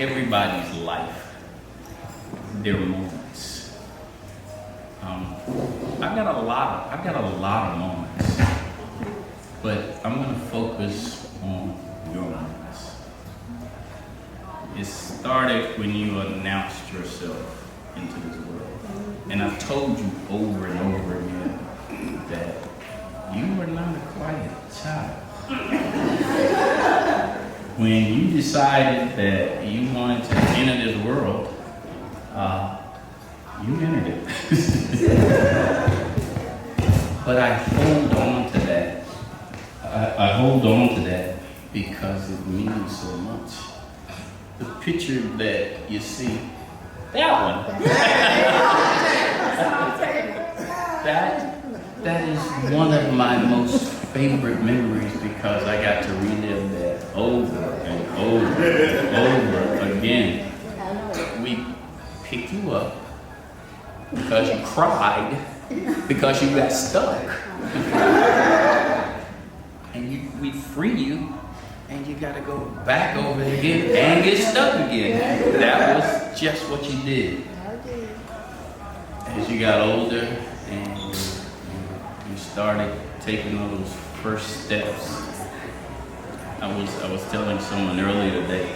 everybody's life, their moments. I've got a lot of moments, but I'm gonna focus on your moments. It started when you announced yourself into this world. And I've told you over and over again that you were not a quiet child. When you decided that you wanted to enter this world, you entered it. But I hold on to that. I hold on to that because it means so much. The picture that you see, that one. That is one of my most favorite memories because I got to relive that over and over and over again. We picked you up because you cried because you got stuck. And we free you and you gotta go back over it again and get stuck again. That was just what you did. As you got older and you started taking those first steps. I was telling someone earlier today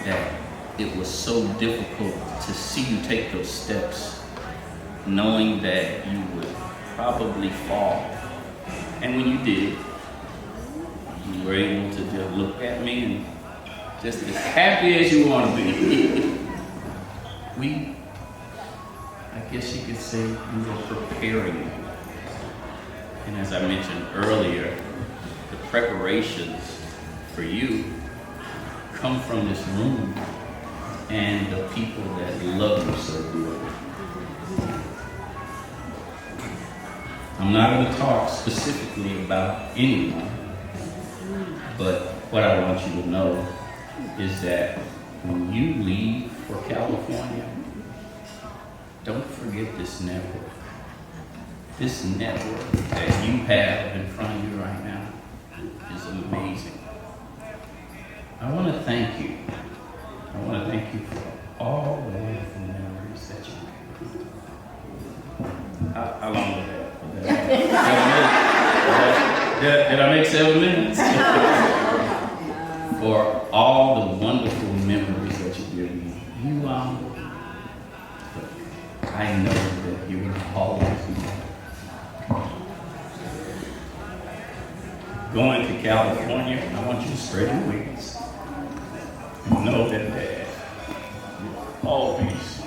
that it was so difficult to see you take those steps, knowing that you would probably fall. And when you did, you were able to just look at me and just as happy as you want to be. I guess you could say we were preparing you. And as I mentioned earlier, the preparations for you come from this room and the people that love you so good. I'm not going to talk specifically about anyone, but what I want you to know is that when you leave for California, don't forget this network. This network that you have in front of you right now is amazing. I want to thank you. I want to thank you for all the wonderful memories that you have. How long was that? Did I make 7 minutes? For all the wonderful memories that you gave me. I know that you will always be. Going to California, I want you to spread your wings. And know that Dad will always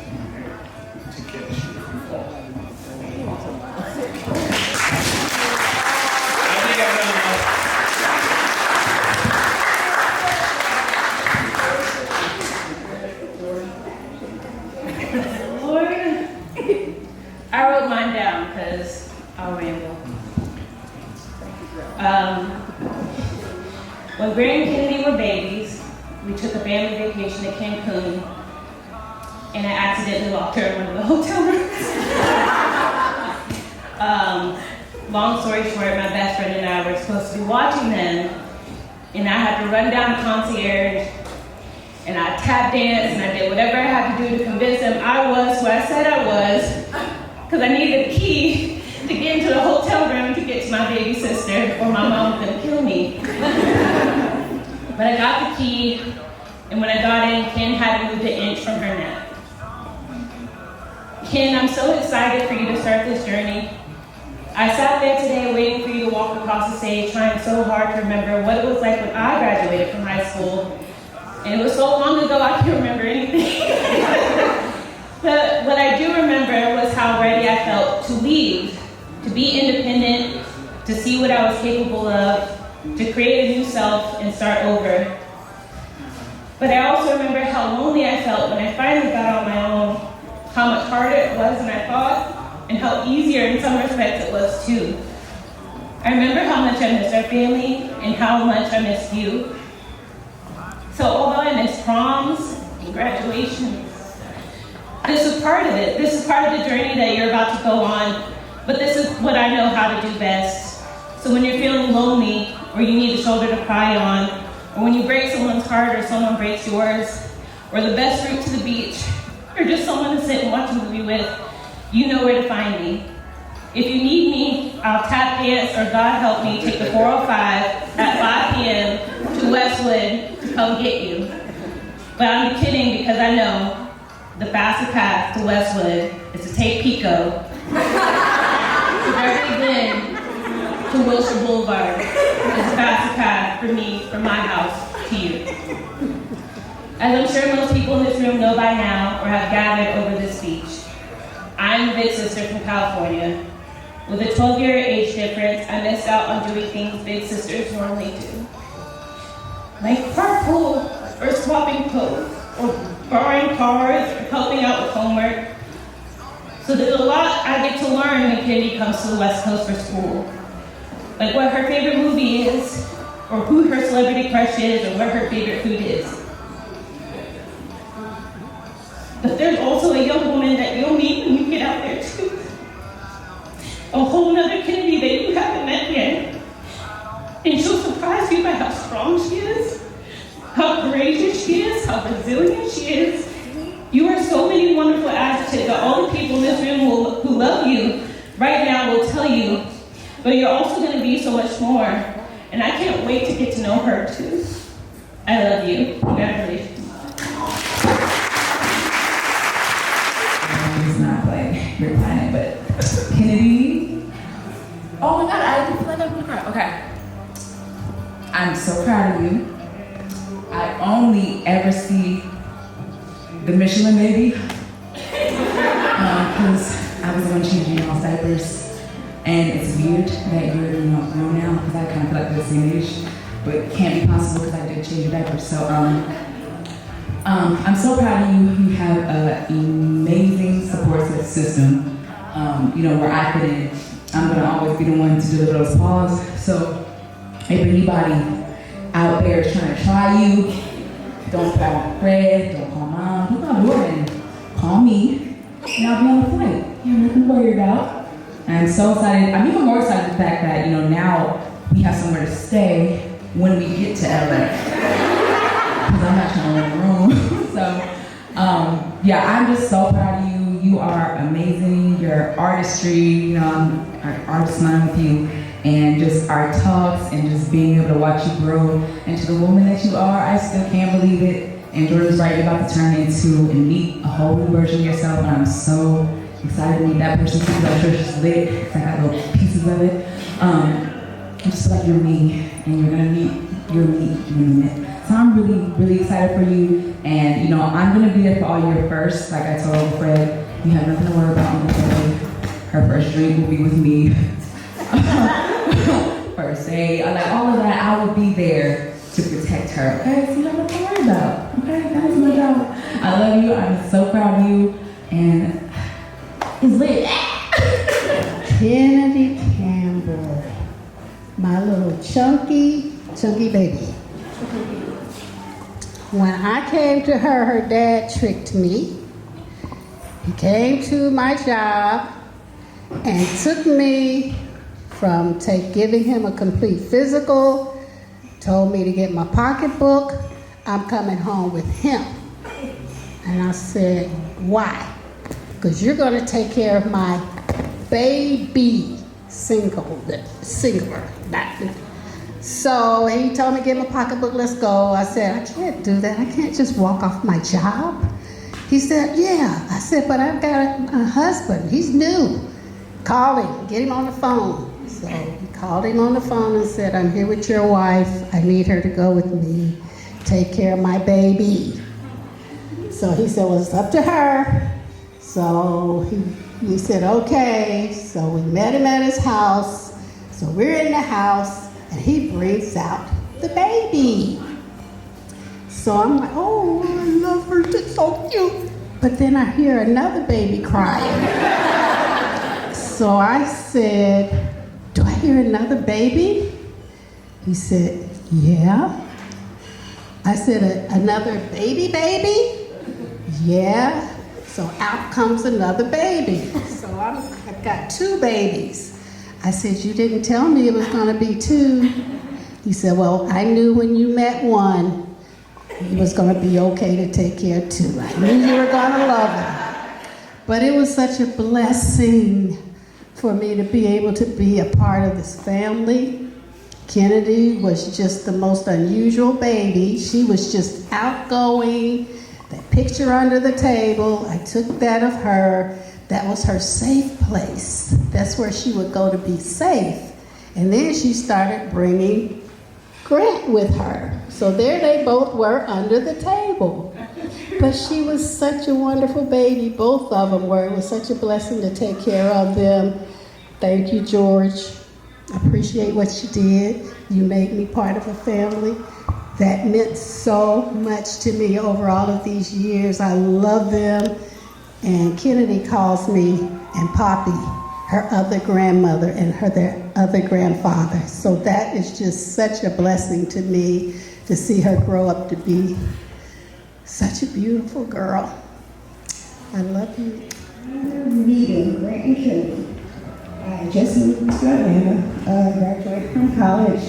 to catch you if you fall. I wrote mine down because I'll ramble. When Gray and Kennedy were babies, we took a family vacation to Cancun, and I accidentally locked her in one of the hotel rooms. Long story short, my best friend and I were supposed to be watching them, and I had to run down the concierge, and I tap danced, and I did whatever I had to do to convince them I was who I said I was, because I needed a key to get into the hotel room to get to my baby sister, or my mom was gonna kill me. But I got the key, and when I got in, Ken hadn't moved an inch from her nap. Ken, I'm so excited for you to start this journey. I sat there today waiting for you to walk across the stage, trying so hard to remember what it was like when I graduated from high school. And it was so long ago, I can't remember anything. But what I do remember was how ready I felt to leave, to be independent, to see what I was capable of, to create a new self and start over. But I also remember how lonely I felt when I finally got on my own, how much harder it was than I thought, and how easier in some respects it was too. I remember how much I missed our family and how much I missed you. So although I missed proms and graduations, this is part of it. This is part of the journey that you're about to go on, but this is what I know how to do best. So when you're feeling lonely, or you need a shoulder to cry on, or when you break someone's heart or someone breaks yours, or the best route to the beach, or just someone to sit and watch a movie with, you know where to find me. If you need me, I'll tap dance or God help me take the 405 at 5 p.m. to Westwood to come get you. But I'm kidding because I know the fastest path to Westwood is to take Pico to Beverly Glen to Wilshire Boulevard. It's the fastest path for me from my house to you. As I'm sure most people in this room know by now or have gathered over this speech, I'm the big sister from California. With a 12-year age difference, I missed out on doing things big sisters normally do. Like carpool, or swapping clothes, or borrowing cars, or helping out with homework. So there's a lot I get to learn when Kennedy comes to the West Coast for school. Like what her favorite movie is, or who her celebrity crush is, or what her favorite food is. But there's also a young woman that you'll meet when you get out there too. A whole nother Kennedy that you haven't met yet. And she'll surprise you by how strong she is, how courageous she is, how resilient she is. You are so many wonderful adjectives that all the people in this room who love you right now will tell you, but you're also going to be so much more. And I can't wait to get to know her too. I love you. Congratulations. It's not like your planet, but Kennedy. Oh my God, I feel like I'm gonna cry. Okay. I'm so proud of you. I only ever see the Michelin baby because I was the one changing y'all's diapers. And it's weird that you're grown now because I kind of feel like we're the same age, but it can't be possible because I did change your diapers. So I'm so proud of you. You have an amazing support system. Where I fit in, I'm gonna always be the one to deliver those paws. So if anybody out there is trying to try you, don't call Fred, don't call Mom, don't call Jordan, call me, and I'll be on the flight. You have nothing to worry about. I'm so excited. I'm even more excited the fact that, now we have somewhere to stay when we get to LA. Because I'm not trying to rent a room. So, I'm just so proud of you. You are amazing. Your artistry, I'm an artist line with you. And just our talks and just being able to watch you grow into the woman that you are, I still can't believe it. And Jordan's right, you're about to turn into and meet a whole new version of yourself. And I'm so excited to meet that person too. That church is lit. I got little pieces of it. I just feel like you're me, and you're gonna meet your me in a minute. So I'm really, really excited for you. And I'm gonna be there for all your firsts. Like I told Fred, you have nothing to worry about on the day. Her first drink will be with me. First day, like all of that, I will be there to protect her. Okay, so you have nothing to worry about. Okay, that is my job. I love you. I'm so proud of you, and it's lit. Kennedy Campbell, my little chunky baby. When I came to her, her dad tricked me. He came to my job and took me from giving him a complete physical, told me to get my pocketbook, I'm coming home with him. And I said, why? Because you're going to take care of my baby, singular. So he told me to get my pocketbook, let's go. I said, I can't do that. I can't just walk off my job. He said, yeah. I said, but I've got a husband. He's new. Call him, get him on the phone. So he called him on the phone and said, I'm here with your wife. I need her to go with me. Take care of my baby. So he said, well, it's up to her. So he said, okay. So we met him at his house. So we're in the house, and he brings out the baby. So I'm like, oh, I love her, she's so cute. But then I hear another baby crying. So I said, do I hear another baby? He said, yeah. I said, another baby? Yeah. So out comes another baby. So I've got two babies. I said, you didn't tell me it was gonna be two. He said, well, I knew when you met one he was going to be okay to take care of too. I knew you were going to love him. But it was such a blessing for me to be able to be a part of this family. Kennedy was just the most unusual baby. She was just outgoing. That picture under the table, I took that of her. That was her safe place. That's where she would go to be safe. And then she started bringing Grant with her. So there they both were under the table. But she was such a wonderful baby. Both of them were. It was such a blessing to take care of them. Thank you, George. I appreciate what you did. You made me part of a family. That meant so much to me over all of these years. I love them. And Kennedy calls me and Poppy, her other grandmother, and their other grandfather. So that is just such a blessing to me to see her grow up to be such a beautiful girl. I love you. Meeting Grant and Kennedy. I just moved to Atlanta, graduated from college,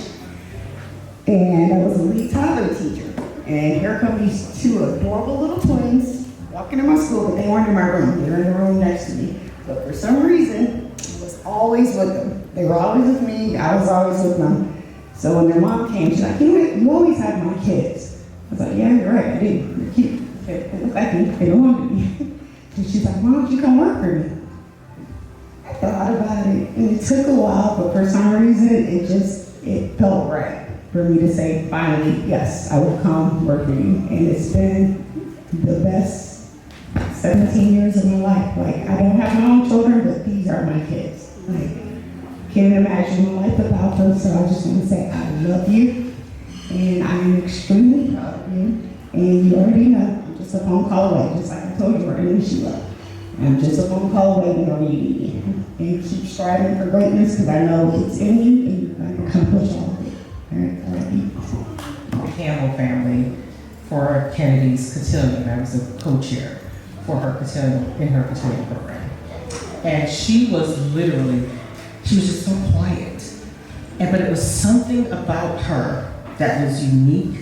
and I was a lead toddler teacher. And here come these two adorable little twins walking in my school, but they weren't in my room. They were in the room next to me. But for some reason, I was always with them. They were always with me. I was always with them. So when their mom came, she's like, you always have my kids. I was like, yeah, you're right, I do. They're cute. They look like me. They don't want me. And she's like, why don't you come work for me? I thought about it, and it took a while, but for some reason, it felt right for me to say, finally, yes, I will come work for you. And it's been the best 17 years of my life. Like, I don't have my own children, but these are my kids. Like, can't imagine my life without them, so I just want to say I love you, and I'm extremely proud of you. And you already know, I'm just a phone call away, just like I told you, we're going to miss you up. I'm just a phone call away whenever you need me. And keep striving for greatness, because I know it's in you, and you're going to accomplish all of it. All right, I love you. Campbell family for Kennedy's cotillion. I was a co-chair for her cotillion, in her cotillion program. And she was just so quiet. But it was something about her that was unique,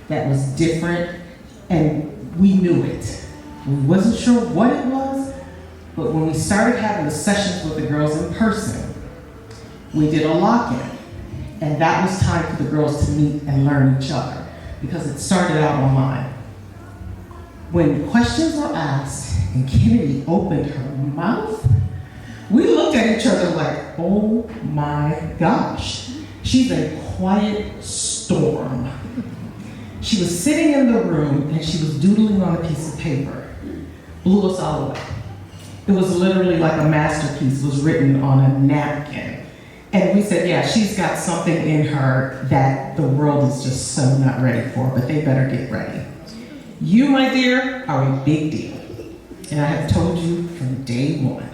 that was different, and we knew it. We wasn't sure what it was, but when we started having the sessions with the girls in person, we did a lock-in. And that was time for the girls to meet and learn each other, because it started out online. When questions were asked and Kennedy opened her mouth, we looked at each other like, oh my gosh. She's a quiet storm. She was sitting in the room and she was doodling on a piece of paper. Blew us all away. It was literally like a masterpiece was written on a napkin. And we said, yeah, she's got something in her that the world is just so not ready for, but they better get ready. You, my dear, are a big deal. And I have told you from day one,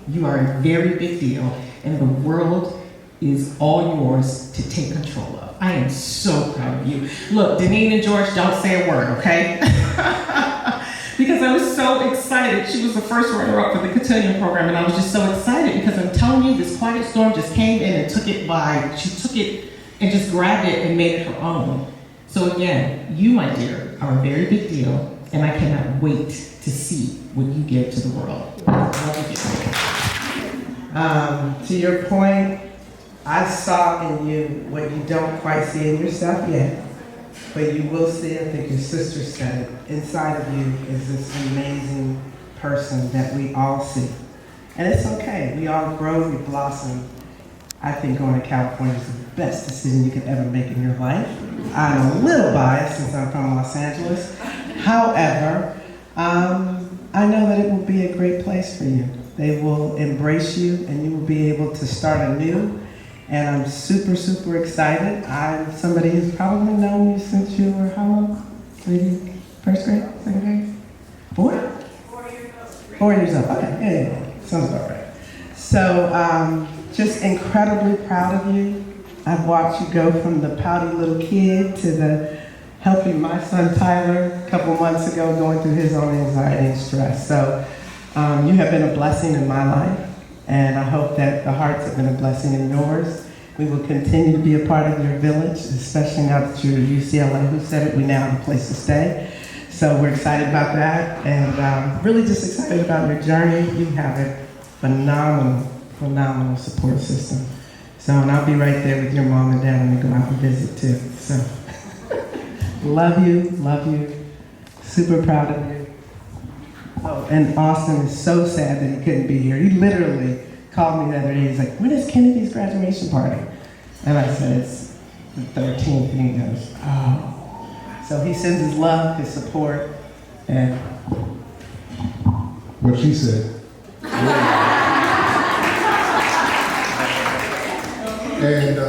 you are a very big deal, and the world is all yours to take control of. I am so proud of you. Look, Deneen and George, don't say a word, okay? Because I was so excited. She was the first runner-up for the cotillion program, and I was just so excited because I'm telling you, this quiet storm just came in and took it and just grabbed it and made it her own. So again, you, my dear, are a very big deal, and I cannot wait to see what you give to the world. I love you. To your point, I saw in you what you don't quite see in yourself yet, but you will see. I think your sister said it. Inside of you is this amazing person that we all see. And it's okay. We all grow, we blossom. I think going to California is the best decision you could ever make in your life. I'm a little biased since I'm from Los Angeles. However, I know that it will be a great place for you. They will embrace you and you will be able to start anew. And I'm super, super excited. I'm somebody who's probably known you since you were how long? Maybe first grade, second grade? 4? 4 years old. Okay, yeah. Sounds about right. So, just incredibly proud of you. I've watched you go from the pouty little kid to the helping my son Tyler a couple months ago going through his own anxiety and stress. So you have been a blessing in my life, and I hope that the hearts have been a blessing in yours. We will continue to be a part of your village, especially now that you're at UCLA. Who said it? We now have a place to stay. So we're excited about that, and really just excited about your journey. You have a phenomenal support system. So, and I'll be right there with your mom and dad when we go out and visit too. So, love you. Super proud of you. Oh, and Austin is so sad that he couldn't be here. He literally called me the other day. He's like, when is Kennedy's graduation party? And I said, it's the 13th. And he goes, oh. So he sends his love, his support, and what she said. And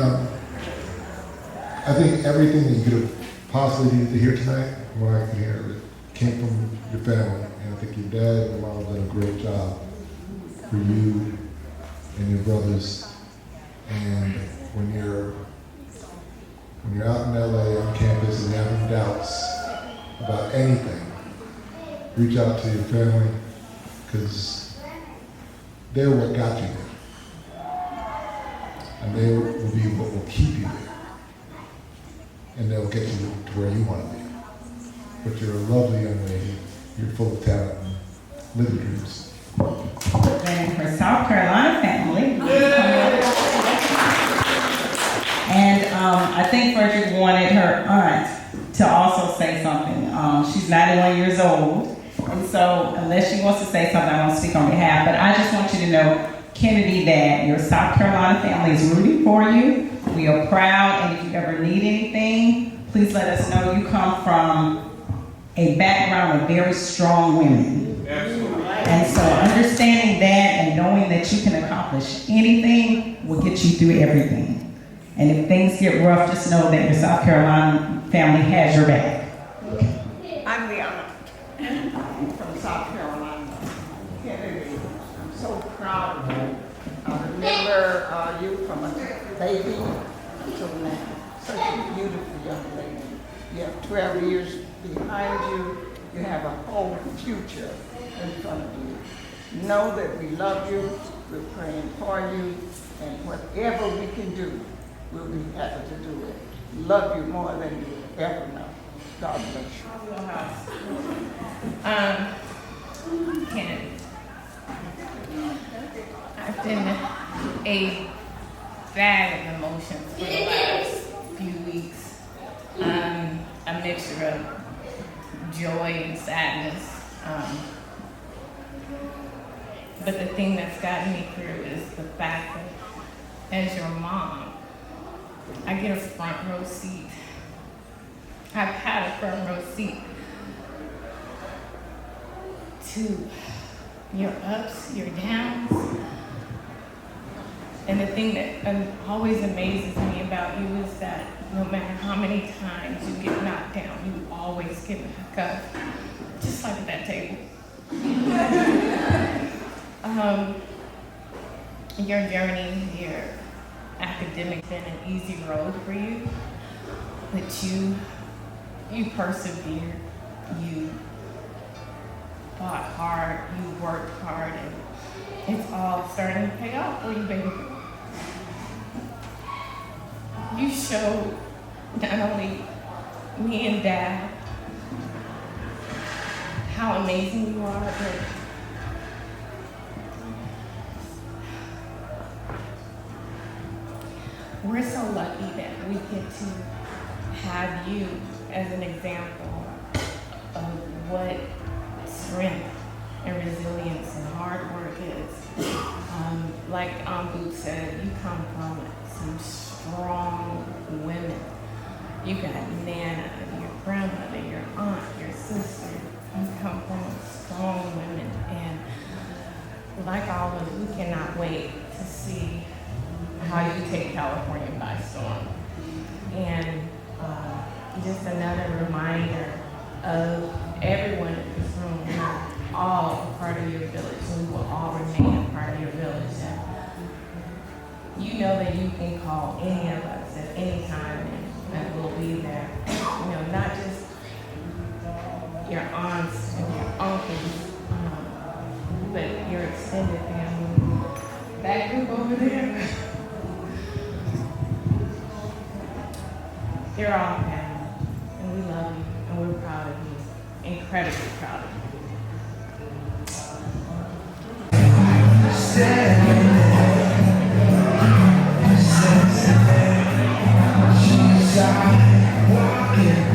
I think everything that you could have possibly needed to hear tonight, what I could hear, it came from your family. And I think your dad and mom have done a great job for you and your brothers. And when you're out in LA on campus and you're having doubts about anything, reach out to your family, because they're what got you there. And they will be what will keep you there. And they'll get you to where you want to be. But you're a lovely young lady. You're full of talent and living dreams. And her South Carolina family. And I think Frederick wanted her aunt to also say something. She's 91 years old. And so unless she wants to say something, I won't speak on behalf. But I just want you to know, Kennedy, that your South Carolina family is rooting for you. We are proud. And if you ever need anything, please let us know. You come from a background of very strong women. Absolutely. And so understanding that and knowing that you can accomplish anything will get you through everything. And if things get rough, just know that your South Carolina family has your back. I'm the aunt from South Carolina, Kennedy. I'm so proud of you. I remember you from a baby until now. Such a beautiful young lady. You have 12 years behind you. You have a whole future in front of you. Know that we love you. We're praying for you. And whatever we can do, we'll be happy to do it. Love you more than you ever know. God bless you. Kennedy, I've been a bag of emotions for the last few weeks. A mixture of joy and sadness. But the thing that's gotten me through is the fact that as your mom, I get a front row seat. I've had a front row seat to your ups, your downs. And the thing that always amazes me about you is that no matter how many times you get knocked down, you always get back up, just like at that table. Your journey, your academic been an easy road for you, but you persevered, you fought hard, you worked hard, and it's all starting to pay off for you, baby. You showed not only me and Dad how amazing you are, but we're so lucky that we get to have you as an example of what strength and resilience and hard work is. Like Booth said, you come from some strong women. You got Nana, your grandmother, your aunt, your sister. You come from strong women, and like always, we cannot wait to see how you take California by storm. And just another reminder of everyone in this room, we're all a part of your village, and we will all remain a part of your village. And you know that you can call any of us at any time, and we'll be there. You know, not just your aunts and your uncles, but your extended family. That group over there, You're all family, and we love you, and we're proud of you, incredibly proud of you. She's out walking